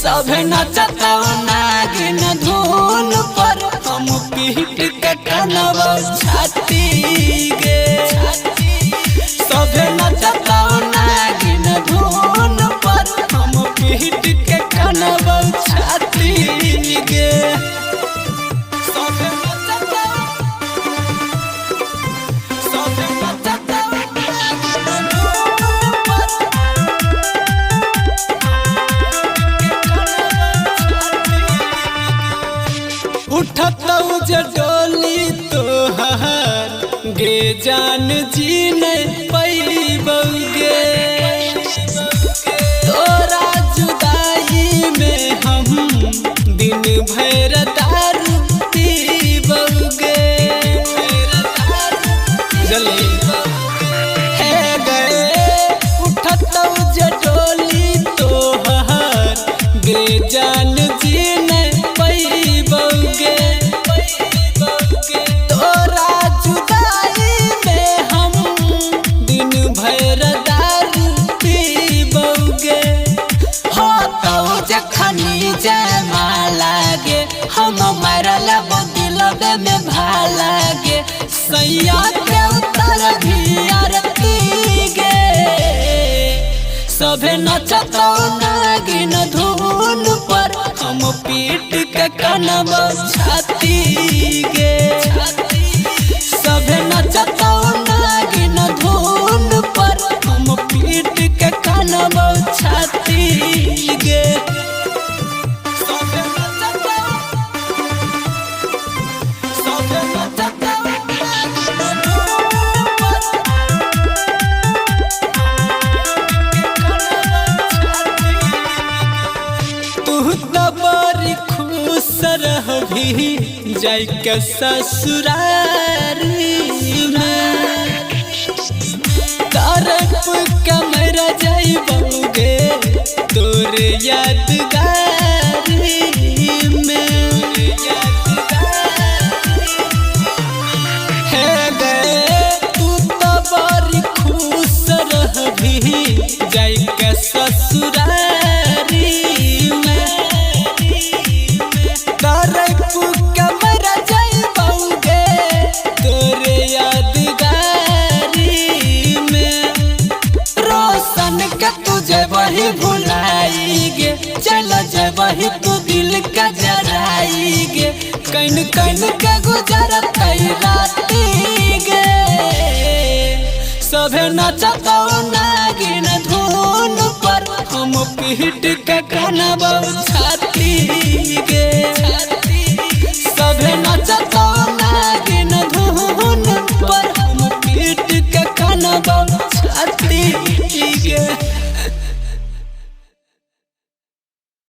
सभे नचता नागिन धुन पर हम पीट के कनवा छाती गे। सभे नचता नागिन धुन पर हम पीट के कनवा छाती गे। उठतौ जे डोली तोहार गे जान जी नहीं पैबौगे। तोरा जुदाई में हम दिन भर दारू पीबौगे। हे गए उठतौ जे डोली तोहार गे जान जी नहीं पैबौगे। तोरा जुदाई में हम दिन भर दारू पीबौगे। हो तो जखनी जयमाला गे हम मरल दिलबे में भाला गे। सैया के उतर भी आरती गे। सभे नचतौ नागिन धुन पर हम पीट के कनवा छाती गे। सभे नचतौ नागिन धुन पर हम पीट के कनवा छाती गे। बड़ी खुश रहबी जाय के ससुरारी में। तरफ कमर जाइबौगे तोर यादगारी में। हे गए तू तो बड़ी खुश रहबी जाय के ससुरारी में। कमर जाइबौगे तोरे यादगारी में। रोशन के तुझे वही भुलाई गे। चल जे वही तू दिल का जराई गे। कैन कैन के गुजरत राती गे। सभे नचतौ नागिन धुन पर हम पीट के कनवा छाती